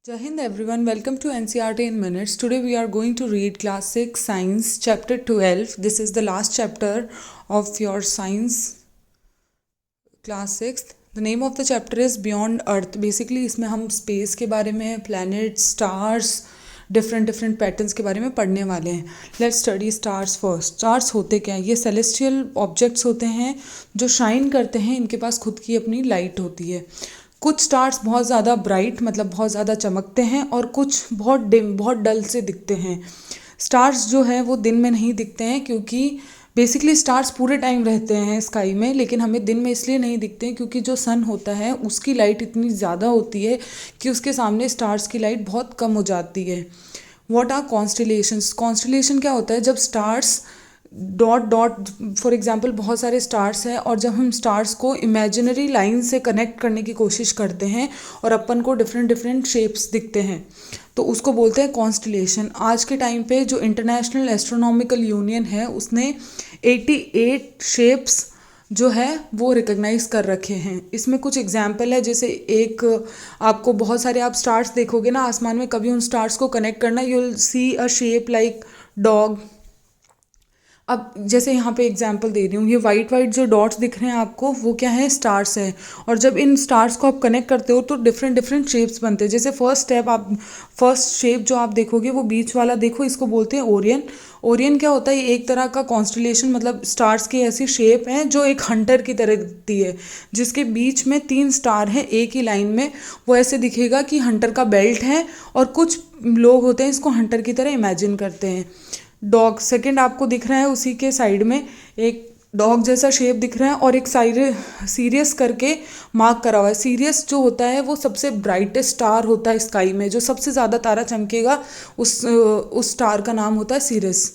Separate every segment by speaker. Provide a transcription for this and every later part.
Speaker 1: Jai Hind everyone, welcome to NCERT in Minutes. Today we are going to read class 6 science chapter 12. This is the last chapter of your science class 6. The name of the chapter is Beyond Earth. Basically इसमें हम space के बारे में, planets, stars, different patterns के बारे में पढ़ने वाले हैं. Let's study stars first. Stars होते क्या हैं? ये celestial objects होते हैं जो shine करते हैं. इनके पास खुद की अपनी light होती है. कुछ स्टार्स बहुत ज़्यादा ब्राइट मतलब बहुत ज़्यादा चमकते हैं और कुछ बहुत डिम बहुत डल से दिखते हैं. स्टार्स जो है वो दिन में नहीं दिखते हैं क्योंकि बेसिकली स्टार्स पूरे टाइम रहते हैं स्काई में, लेकिन हमें दिन में इसलिए नहीं दिखते हैं क्योंकि जो सन होता है उसकी लाइट इतनी ज़्यादा होती है कि उसके सामने स्टार्स की लाइट बहुत कम हो जाती है. What are constellations? कॉन्स्टलेशन क्या होता है? जब स्टार्स डॉट फॉर एग्जांपल बहुत सारे स्टार्स हैं और जब हम स्टार्स को इमेजिनरी लाइन से कनेक्ट करने की कोशिश करते हैं और अपन को डिफरेंट शेप्स दिखते हैं तो उसको बोलते हैं कॉन्स्टलेशन. आज के टाइम पे जो इंटरनेशनल एस्ट्रोनॉमिकल यूनियन है उसने 88 शेप्स जो है वो रिकॉग्नाइज कर रखे हैं. इसमें कुछ एग्जाम्पल है, जैसे एक आपको बहुत सारे आप स्टार्स देखोगे ना आसमान में, कभी उन स्टार्स को कनेक्ट करना, you will see a shape like dog. अब जैसे यहाँ पे एग्जांपल दे रही हूँ, ये वाइट जो डॉट्स दिख रहे हैं आपको वो क्या है? स्टार्स है. और जब इन स्टार्स को आप कनेक्ट करते हो तो डिफरेंट शेप्स बनते हैं. जैसे फर्स्ट शेप जो आप देखोगे वो बीच वाला देखो, इसको बोलते हैं ओरियन. ओरियन क्या होता है? ये एक तरह का कॉन्स्टलेशन मतलब स्टार्स की ऐसी शेप है जो एक हंटर की तरह दिखती है, जिसके बीच में 3 स्टार हैं एक ही लाइन में. वो ऐसे दिखेगा कि हंटर का बेल्ट है और कुछ लोग होते हैं इसको हंटर की तरह इमेजिन करते हैं. डॉग सेकंड आपको दिख रहा है, उसी के साइड में एक डॉग जैसा शेप दिख रहा है और एक साइड सीरियस करके मार्क करा हुआ है. सीरियस जो होता है वो सबसे ब्राइटेस्ट स्टार होता है स्काई में, जो सबसे ज़्यादा तारा चमकेगा उस स्टार का नाम होता है सीरियस.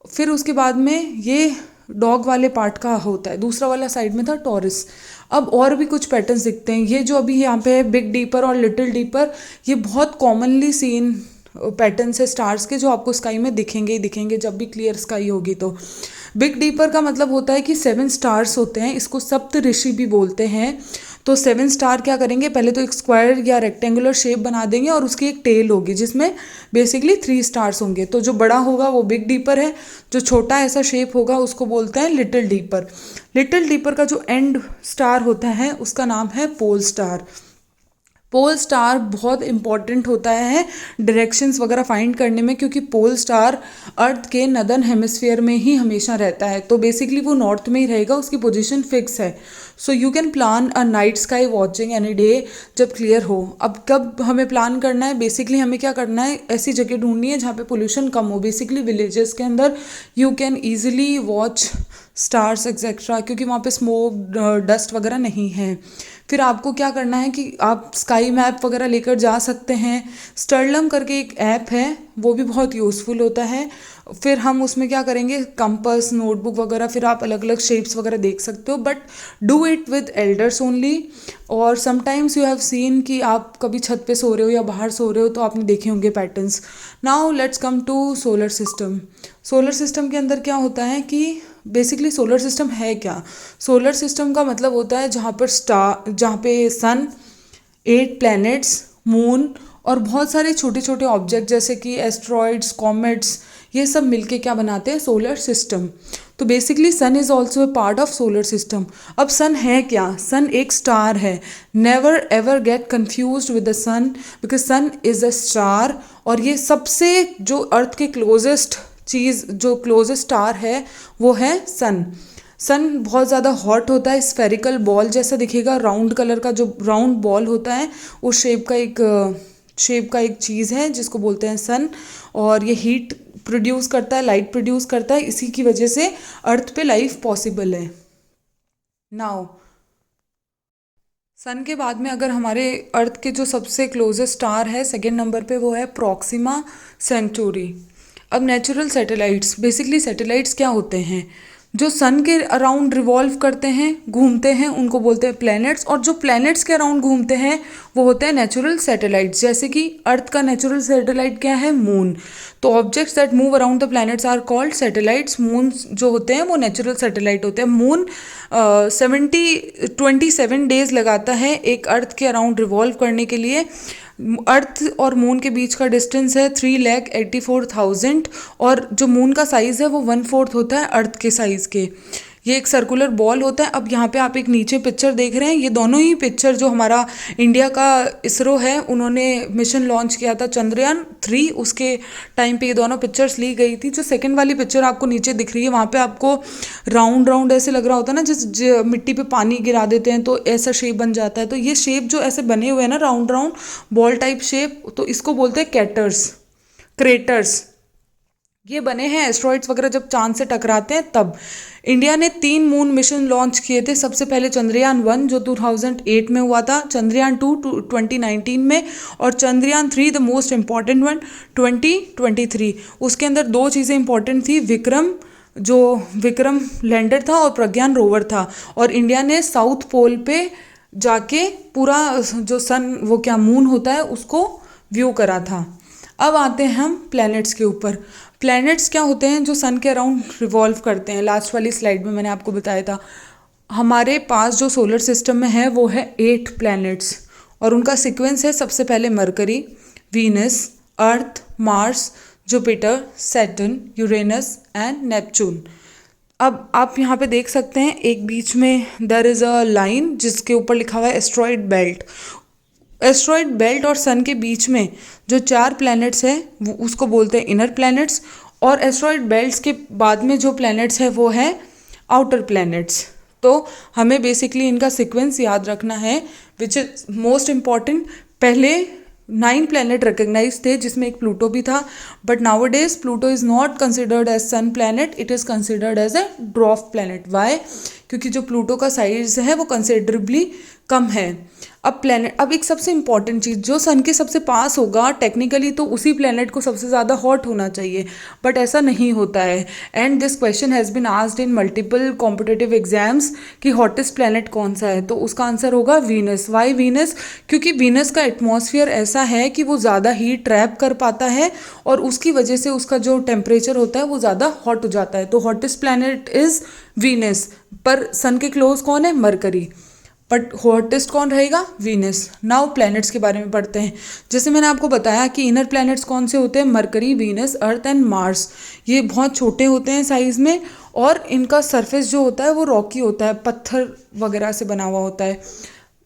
Speaker 1: फिर उसके बाद में ये डॉग वाले पार्ट का होता है. दूसरा वाला साइड में था टॉरस. अब और भी कुछ पैटर्न्स दिखते हैं. ये जो अभी यहाँ पे है बिग डीपर और लिटिल डीपर, ये बहुत कॉमनली सीन पैटर्न्स है स्टार्स के जो आपको स्काई में दिखेंगे ही दिखेंगे जब भी क्लियर स्काई होगी. तो बिग डीपर का मतलब होता है कि 7 स्टार्स होते हैं, इसको सप्त ऋषि भी बोलते हैं. तो 7 स्टार क्या करेंगे? पहले तो एक स्क्वायर या रेक्टेंगुलर शेप बना देंगे और उसकी एक टेल होगी जिसमें बेसिकली 3 स्टार्स होंगे. तो जो बड़ा होगा वो बिग डीपर है, जो छोटा ऐसा शेप होगा उसको बोलते हैं लिटिल डीपर. लिटिल डीपर का जो एंड स्टार होता है उसका नाम है पोल स्टार. पोल स्टार बहुत इंपॉर्टेंट होता है डायरेक्शंस वगैरह फाइंड करने में, क्योंकि पोल स्टार अर्थ के नदर्न हेमिस्फीयर में ही हमेशा रहता है. तो बेसिकली वो नॉर्थ में ही रहेगा, उसकी पोजीशन फिक्स है. So you can plan a night sky watching any day जब क्लियर हो. अब कब हमें प्लान करना है? बेसिकली हमें क्या करना है, ऐसी जगह ढूंढनी है जहाँ पे पोल्यूशन कम हो. बेसिकली विलेजेस के अंदर you can easily watch stars etcetera, क्योंकि वहाँ पे स्मोक डस्ट वगैरह नहीं है. फिर आपको क्या करना है कि आप स्काई मैप वगैरह लेकर जा सकते हैं. स्टर्लम करके एक ऐप है, वो भी बहुत यूज़फुल होता है. फिर हम उसमें क्या करेंगे, कंपास नोटबुक वगैरह, फिर आप अलग अलग शेप्स वगैरह देख सकते हो, but do it with elders only. और समटाइम्स यू हैव सीन कि आप कभी छत पे सो रहे हो या बाहर सो रहे हो तो आपने देखे होंगे patterns. Now let's come to solar system. Solar system के अंदर क्या होता है कि बेसिकली सोलर सिस्टम है क्या? सोलर सिस्टम का मतलब होता है जहाँ पे सन, 8 प्लैनेट्स, मून और बहुत सारे छोटे छोटे ऑब्जेक्ट जैसे कि एस्ट्रॉइड्स, कॉमेट्स, ये सब मिलके क्या बनाते हैं? Solar system. तो basically sun is also a part of solar system. अब सन है क्या? सन एक स्टार है. Never ever get confuse with the sun, because sun is a star. और ये सबसे जो अर्थ के क्लोजेस्ट चीज़, जो क्लोजेस्ट स्टार है वो है सन. सन बहुत ज़्यादा हॉट होता है, स्फेरिकल बॉल जैसा दिखेगा, राउंड कलर का जो राउंड बॉल होता है उस शेप का एक चीज़ है जिसको बोलते हैं सन. और ये हीट प्रोड्यूस करता है, लाइट प्रोड्यूस करता है, इसी की वजह से अर्थ पे लाइफ पॉसिबल है. नाउ सन के बाद में अगर हमारे अर्थ के जो सबसे क्लोजेस्ट स्टार है सेकेंड नंबर पे, वो है प्रॉक्सिमा सेंटूरी. अब नेचुरल सैटेलाइट्स, बेसिकली सैटेलाइट्स क्या होते हैं? जो सन के अराउंड रिवॉल्व करते हैं, घूमते हैं, उनको बोलते हैं प्लैनेट्स. और जो प्लैनेट्स के अराउंड घूमते हैं वो होते हैं नेचुरल सैटेलाइट्स. जैसे कि अर्थ का नेचुरल सैटेलाइट क्या है? मून. तो objects that move around the planets are called satellites. Moon जो होते हैं वो नेचुरल सैटेलाइट होते हैं. मून 27 डेज लगाता है एक अर्थ के अराउंड रिवॉल्व करने के लिए. अर्थ और मून के बीच का डिस्टेंस है 3,84,000 और जो मून का साइज़ है वो 1/4 होता है अर्थ के साइज़ के। ये एक सर्कुलर बॉल होता है। अब यहाँ पे आप एक नीचे पिक्चर देख रहे हैं, ये दोनों ही पिक्चर जो हमारा इंडिया का इसरो है उन्होंने मिशन लॉन्च किया था चंद्रयान 3, उसके टाइम पे ये दोनों पिक्चर्स ली गई थी। जो सेकंड वाली पिक्चर आपको नीचे दिख रही है वहाँ पे आपको राउंड राउंड ऐसे लग रहा होता है ना, जिस मिट्टी पे पानी गिरा देते हैं तो ऐसा शेप बन जाता है। तो ये शेप जो ऐसे बने हुए हैं ना, round round ball type shape, तो इसको बोलते हैं क्रेटर्स। ये बने हैं एस्ट्रॉइड्स वगैरह जब चांद से टकराते हैं तब। इंडिया ने 3 मून मिशन लॉन्च किए थे। सबसे पहले चंद्रयान 1 जो 2008 में हुआ था, चंद्रयान 2 2019 में, और Chandrayaan 3 the most important one 2023। उसके अंदर 2 चीज़ें इंपॉर्टेंट थी, विक्रम लैंडर था और प्रज्ञान रोवर था। और इंडिया ने साउथ पोल पे जाके पूरा जो सन वो क्या मून होता है उसको व्यू करा था। अब आते हैं हम प्लैनेट्स के ऊपर। प्लैनेट्स क्या होते हैं? जो सन के अराउंड रिवॉल्व करते हैं। लास्ट वाली स्लाइड में मैंने आपको बताया था हमारे पास जो सोलर सिस्टम में है वो है 8 प्लैनेट्स और उनका सीक्वेंस है। सबसे पहले mercury, Venus, Earth, Mars, Jupiter, Saturn, Uranus and Neptune. अब आप यहाँ पे देख सकते हैं एक बीच में देयर इज़ अ लाइन जिसके ऊपर लिखा हुआ है एस्ट्रॉइड बेल्ट। एस्ट्रॉइड बेल्ट और सन के बीच में जो 4 प्लैनेट्स हैं उसको बोलते हैं इनर प्लैनेट्स, और एस्ट्रॉइड बेल्ट्स के बाद में जो प्लैनेट्स है वो है आउटर प्लैनेट्स। तो हमें बेसिकली इनका सीक्वेंस याद रखना है विच इज मोस्ट इम्पॉर्टेंट। पहले 9 प्लैनेट रिकग्नाइज थे जिसमें एक प्लूटो भी था, but nowadays Pluto is not considered as sun planet, it is considered as a dwarf planet. Why? क्योंकि जो प्लूटो का साइज है वो कंसिडरेबली कम है। अब एक सबसे इंपॉर्टेंट चीज़, जो सन के सबसे पास होगा टेक्निकली तो उसी प्लैनेट को सबसे ज़्यादा हॉट होना चाहिए, बट ऐसा नहीं होता है। And this question has been asked in multiple competitive exams कि हॉटेस्ट प्लैनेट कौन सा है, तो उसका आंसर होगा वीनस। Why Venus? क्योंकि वीनस का एटमॉस्फेयर ऐसा है कि वो ज़्यादा हीट ट्रैप कर पाता है और उसकी वजह से उसका जो टेम्परेचर होता है वो ज़्यादा हॉट हो जाता है। तो हॉटेस्ट प्लैनेट इज़ वीनस। पर सन के क्लोज कौन है? मरकरी। बट हॉटेस्ट कौन रहेगा? वीनस। नाउ प्लैनेट्स के बारे में पढ़ते हैं। जैसे मैंने आपको बताया कि इनर प्लैनेट्स कौन से होते हैं? Mercury, Venus, earth and Mars. ये बहुत छोटे होते हैं साइज़ में और इनका सरफेस जो होता है वो रॉकी होता है, पत्थर वगैरह से बना हुआ होता है।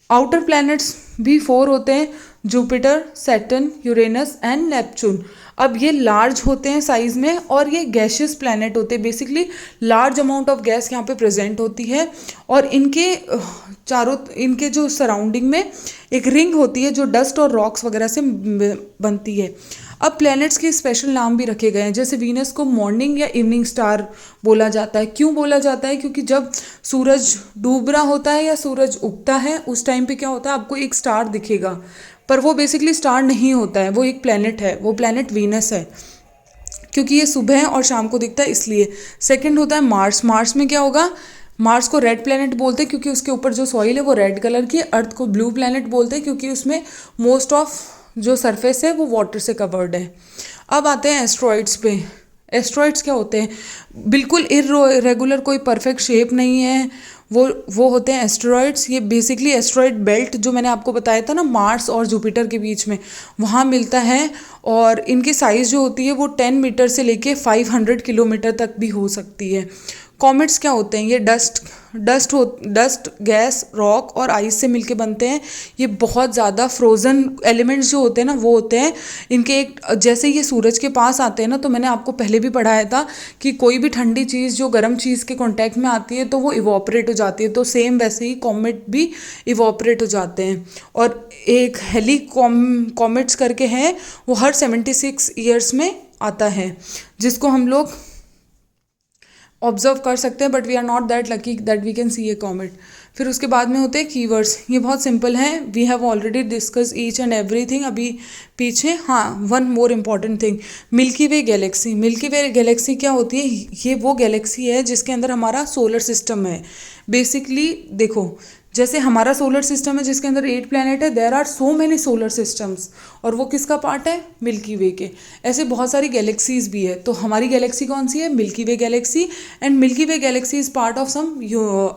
Speaker 1: आउटर प्लैनेट्स भी 4 होते हैं, Jupiter, Saturn, Uranus and Neptune. अब ये लार्ज होते हैं साइज़ में और ये गैशियस प्लैनेट होते हैं। Basically large amount of gas यहाँ पे प्रेजेंट होती है और इनके जो सराउंडिंग में एक रिंग होती है जो डस्ट और रॉक्स वगैरह से बनती है। अब प्लैनेट्स के स्पेशल नाम भी रखे गए हैं। जैसे वीनस को मॉर्निंग या इवनिंग स्टार बोला जाता है। क्यों बोला जाता है? क्योंकि जब सूरज डूब रहा होता है या सूरज उगता है उस टाइम पे क्या होता है, आपको एक स्टार दिखेगा, पर वो बेसिकली स्टार नहीं होता है, वो एक प्लैनेट है। वो प्लैनेट वीनस है क्योंकि ये सुबह और शाम को दिखता है इसलिए। सेकंड होता है मार्स। मार्स में क्या होगा? मार्स को रेड प्लैनेट बोलते हैं क्योंकि उसके ऊपर जो सॉइल है वो रेड कलर की है। अर्थ को ब्लू प्लैनेट बोलते हैं क्योंकि उसमें मोस्ट ऑफ जो सरफेस है वो वाटर से कवर्ड है। अब आते हैं एस्ट्रॉइड्स पे। एस्ट्रॉइड्स क्या होते हैं? बिल्कुल इरेगुलर, कोई परफेक्ट शेप नहीं है, वो होते हैं एस्टेरॉइड्स। ये बेसिकली एस्टेरॉइड बेल्ट जो मैंने आपको बताया था ना, मार्स और जुपिटर के बीच में, वहाँ मिलता है। और इनकी साइज़ जो होती है वो 10 मीटर से लेके 500 किलोमीटर तक भी हो सकती है। कॉमेट्स क्या होते हैं? ये डस्ट, गैस, रॉक और आइस से मिलके बनते हैं। ये बहुत ज़्यादा फ्रोज़न एलिमेंट्स जो होते हैं ना वो होते हैं इनके। जैसे ये सूरज के पास आते हैं ना, तो मैंने आपको पहले भी पढ़ाया था कि कोई भी ठंडी चीज़ जो गर्म चीज़ के कांटेक्ट में आती है तो वो इवॉपरेट हो जाती है, तो सेम वैसे ही कॉमेट भी इवॉपरेट हो जाते हैं। और एक हेली कॉमेट्स करके हैं, वो हर 76 ईयर्स में आता है, जिसको हम लोग ऑब्जर्व कर सकते हैं, but we are not that lucky that we can see a comet. फिर उसके बाद में होते हैं कीवर्ड्स। ये बहुत सिंपल हैं, we have already discuss each and everything अभी पीछे। हाँ, one more important thing, milky way galaxy. Milky way galaxy क्या होती है? ये वो गैलेक्सी है जिसके अंदर हमारा सोलर सिस्टम है। बेसिकली देखो, जैसे हमारा सोलर सिस्टम है जिसके अंदर 8 प्लैनेट है, there are so many solar systems, और वो किसका पार्ट है? मिल्की वे के। ऐसे बहुत सारी गैलेक्सीज भी है। तो हमारी गैलेक्सी कौन सी है? Milky way galaxy. And milky way galaxy is part of some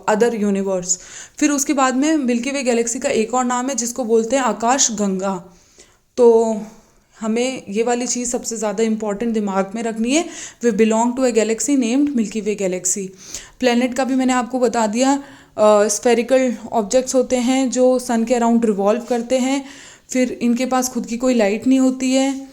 Speaker 1: other universe. फिर उसके बाद में मिल्की वे गैलेक्सी का एक और नाम है जिसको बोलते हैं आकाश गंगा। तो हमें ये वाली चीज़ सबसे ज़्यादा इंपॉर्टेंट दिमाग में रखनी है। We belong to a galaxy named milky way galaxy. Planet का भी मैंने आपको बता दिया, स्फेरिकल ऑब्जेक्ट्स होते हैं जो सन के अराउंड रिवॉल्व करते हैं, फिर इनके पास खुद की कोई लाइट नहीं होती है।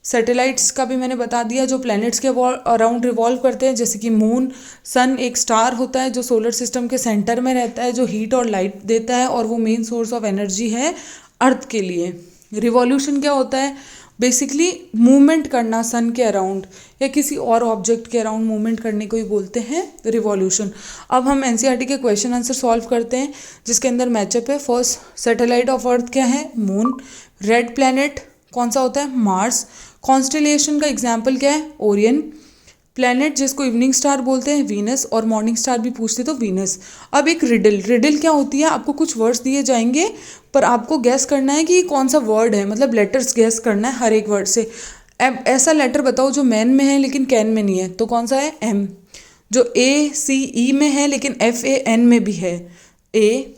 Speaker 1: सैटेलाइट्स का भी मैंने बता दिया जो प्लैनेट्स के अराउंड रिवॉल्व करते हैं, जैसे कि मून। सन एक स्टार होता है जो सोलर सिस्टम के सेंटर में रहता है, जो हीट और लाइट देता है, और वो मेन सोर्स ऑफ एनर्जी है अर्थ के लिए। रिवॉल्यूशन क्या होता है? बेसिकली मूवमेंट करना सन के अराउंड या किसी और ऑब्जेक्ट के अराउंड मूवमेंट करने को ही बोलते हैं रिवॉल्यूशन। अब हम एनसीईआरटी के क्वेश्चन आंसर सॉल्व करते हैं, जिसके अंदर मैचअप है। फर्स्ट, सैटेलाइट ऑफ अर्थ क्या है? मून। रेड प्लैनेट कौन सा होता है? मार्स। कॉन्स्टेलेशन का एग्जाम्पल क्या है? ओरियन। प्लैनेट जिसको इवनिंग स्टार बोलते हैं, वीनस। और मॉर्निंग स्टार भी पूछते तो वीनस। अब एक रिडल क्या होती है? आपको कुछ वर्ड्स दिए जाएंगे, पर आपको गैस करना है कि कौन सा वर्ड है, मतलब लेटर्स गैस करना है हर एक वर्ड से। अब ऐसा लेटर बताओ जो मैन में है लेकिन कैन में नहीं है, तो कौन सा है? एम। जो ए सी ई में है लेकिन एफ ए एन में भी है, ए।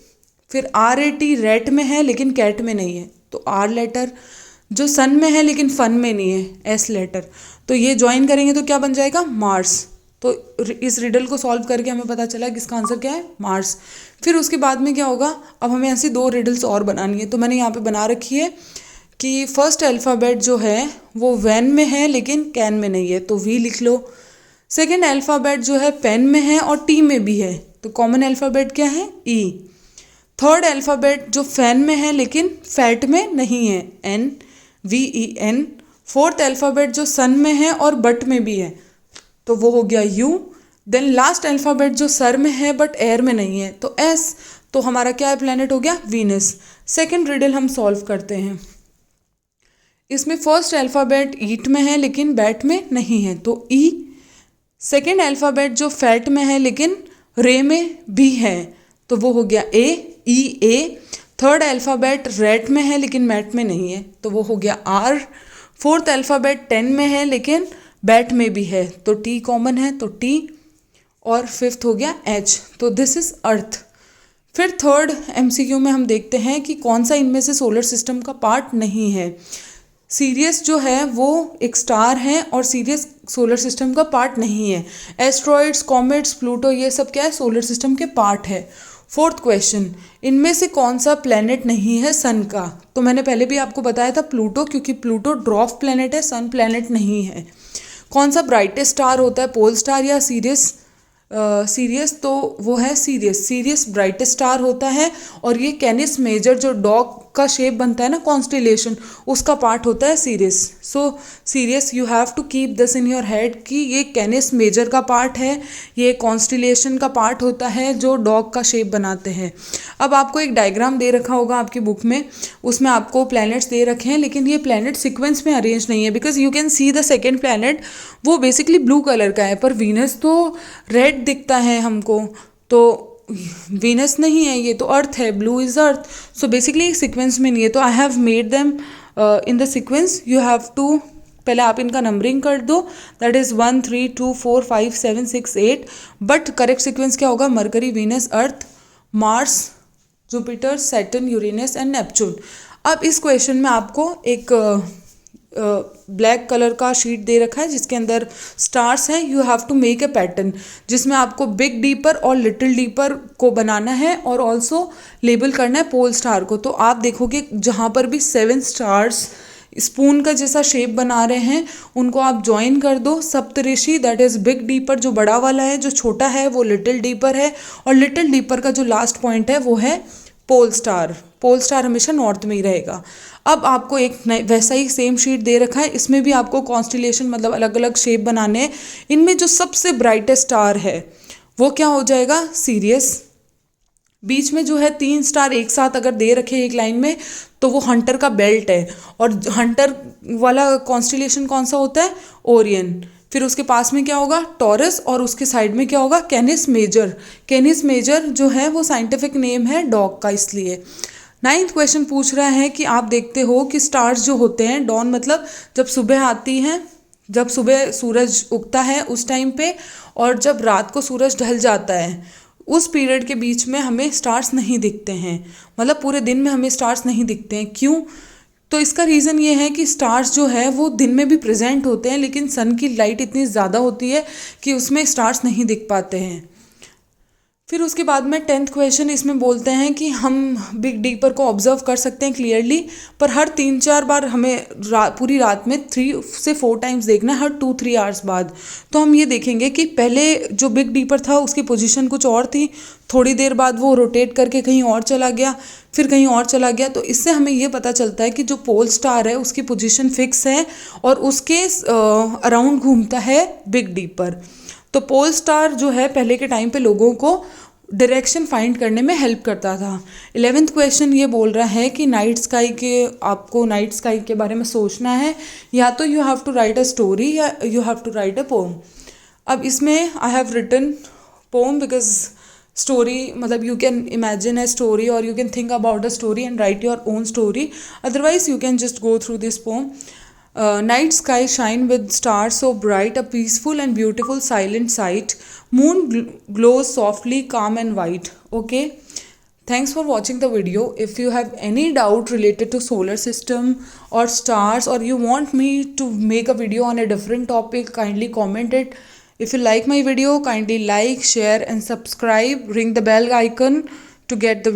Speaker 1: फिर आर ए टी रैट में है लेकिन कैट में नहीं है, तो आर लेटर। जो सन में है लेकिन फन में नहीं है, एस लेटर। तो ये ज्वाइन करेंगे तो क्या बन जाएगा? मार्स। तो इस रिडल को सॉल्व करके हमें पता चला कि इसका आंसर क्या है? मार्स। फिर उसके बाद में क्या होगा? अब हमें ऐसी 2 रिडल्स और बनानी है, तो मैंने यहाँ पे बना रखी है कि फर्स्ट अल्फ़ाबेट जो है वो वैन में है लेकिन कैन में नहीं है, तो वी लिख लो। सेकेंड अल्फ़ाबेट जो है पेन में है और टी में भी है, तो कॉमन अल्फ़ाबेट क्या है? ई। थर्ड अल्फ़ाबेट जो फैन में है लेकिन फैट में नहीं है, N, V E N. Fourth alphabet जो सन में है और बट में भी है, तो वो हो गया यू। देन लास्ट अल्फ़ाबेट जो सर में है बट एयर में नहीं है, तो एस। तो हमारा क्या है? प्लैनेट हो गया वीनस। सेकेंड रिडल हम सॉल्व करते हैं। इसमें फर्स्ट अल्फ़ाबेट ईट में है लेकिन बैट में नहीं है, तो ई। सेकेंड अल्फ़ाबेट जो फैट में है लेकिन रे में भी है, तो वो हो गया ए, ई ए। थर्ड अल्फ़ाबेट रेड में है लेकिन मैट में नहीं है, तो वो हो गया आर। फोर्थ अल्फ़ाबेट टेन में है लेकिन बैट में भी है, तो टी कॉमन है, तो टी। और फिफ्थ हो गया एच, तो दिस इज़ अर्थ। फिर थर्ड एमसीक्यू में हम देखते हैं कि कौन सा इनमें से सोलर सिस्टम का पार्ट नहीं है। सीरियस जो है वो एक स्टार है और सीरियस सोलर सिस्टम का पार्ट नहीं है। एस्ट्रॉइड्स, कॉमेट्स, प्लूटो, ये सब क्या है? सोलर सिस्टम के पार्ट है। फोर्थ क्वेश्चन, इनमें से कौन सा प्लैनेट नहीं है सन का? तो मैंने पहले भी आपको बताया था प्लूटो, क्योंकि प्लूटो ड्वार्फ प्लैनेट है, सन प्लैनेट नहीं है। कौन सा ब्राइटेस्ट स्टार होता है? पोल स्टार या सीरियस? सीरियस, तो वो है सीरियस। सीरियस ब्राइटेस्ट स्टार होता है, और ये कैनिस मेजर जो डॉग का शेप बनता है ना, कॉन्स्टेलेशन, उसका पार्ट होता है Sirius. So Sirius, you have to keep this in your head कि ये कैनिस मेजर का पार्ट है, ये कॉन्स्टेलेशन का पार्ट होता है जो डॉग का शेप बनाते हैं। अब आपको एक डायग्राम दे रखा होगा आपकी बुक में, उसमें आपको प्लैनेट्स दे रखे हैं, लेकिन ये प्लैनेट सीक्वेंस में अरेंज नहीं है, because you can see the second planet, वो बेसिकली ब्लू कलर का है, पर वीनस तो रेड दिखता है हमको, तो वीनस नहीं है, ये तो अर्थ है, blue is Earth. So basically sequence में नहीं है, तो I have made them in the sequence. You have to, पहले आप इनका नंबरिंग कर दो, that is 1 3 2 4 5 7 6 8, but correct sequence क्या होगा? Mercury, Venus, Earth, Mars, Jupiter, Saturn, Uranus and Neptune. अब इस क्वेश्चन में आपको एक ब्लैक कलर का शीट दे रखा है जिसके अंदर स्टार्स हैं। You have to make a pattern जिसमें आपको बिग डीपर और लिटिल डीपर को बनाना है और ऑल्सो लेबल करना है पोल स्टार को। तो आप देखोगे जहाँ पर भी 7 स्टार्स स्पून का जैसा शेप बना रहे हैं, उनको आप ज्वाइन कर दो। सप्तऋषि, दैट इज़ बिग डीपर जो बड़ा वाला है, जो छोटा है वो लिटिल डीपर है, और लिटिल डीपर का जो लास्ट पॉइंट है वो है पोल स्टार। पोल स्टार हमेशा नॉर्थ में ही रहेगा। अब आपको एक वैसा ही सेम शीट दे रखा है, इसमें भी आपको कॉन्स्टेलेशन मतलब अलग अलग शेप बनाने हैं। इनमें जो सबसे ब्राइटेस्ट स्टार है वो क्या हो जाएगा? सीरियस। बीच में जो है 3 स्टार एक साथ अगर दे रखे एक लाइन में, तो वो हंटर का बेल्ट है, और हंटर वाला कॉन्स्टेलेशन कौन सा होता है? ओरियन। फिर उसके पास में क्या होगा? टॉरस, और उसके साइड में क्या होगा? Canis Major. कैनिस मेजर जो है वो साइंटिफिक नेम है डॉग का, इसलिए। 9th क्वेश्चन पूछ रहा है कि आप देखते हो कि स्टार्स जो होते हैं, डॉन मतलब जब सुबह आती हैं, जब सुबह सूरज उगता है उस टाइम पे, और जब रात को सूरज ढल जाता है, उस पीरियड के बीच में हमें स्टार्स नहीं दिखते हैं, मतलब पूरे दिन में हमें स्टार्स नहीं दिखते हैं। क्यों? तो इसका रीज़न ये है कि स्टार्स जो है वो दिन में भी प्रेजेंट होते हैं, लेकिन सन की लाइट इतनी ज़्यादा होती है कि उसमें स्टार्स नहीं दिख पाते हैं। फिर उसके बाद में 10th क्वेश्चन इसमें बोलते हैं कि हम बिग डीपर को ऑब्जर्व कर सकते हैं क्लियरली, पर हर 3-4 बार हमें पूरी रात में 3 से 4 टाइम्स देखना है, हर 2-3 आवर्स बाद। तो हम ये देखेंगे कि पहले जो बिग डीपर था उसकी पोजीशन कुछ और थी, थोड़ी देर बाद वो रोटेट करके कहीं और चला गया, फिर कहीं और चला गया। तो इससे हमें ये पता चलता है कि जो पोल स्टार है उसकी पोजीशन फिक्स है और उसके अराउंड घूमता है बिग डीपर। तो पोल स्टार जो है पहले के टाइम पे लोगों को डायरेक्शन फाइंड करने में हेल्प करता था। 11th क्वेश्चन ये बोल रहा है कि नाइट स्काई के, आपको नाइट स्काई के बारे में सोचना है, या तो you have to write a story या you have to write a poem. अब इसमें I have written poem because story मतलब you can imagine a story और you can think about a story and write your own story, otherwise you can just go through this poem. Night sky shine with stars so bright, a peaceful and beautiful silent sight. Moon glows softly, calm and white. Okay. Thanks for watching the video. If you have any doubt related to solar system or stars, or you want me to make a video on a different topic, kindly comment it. If you like my video, kindly like, share and subscribe. Ring the bell icon to get the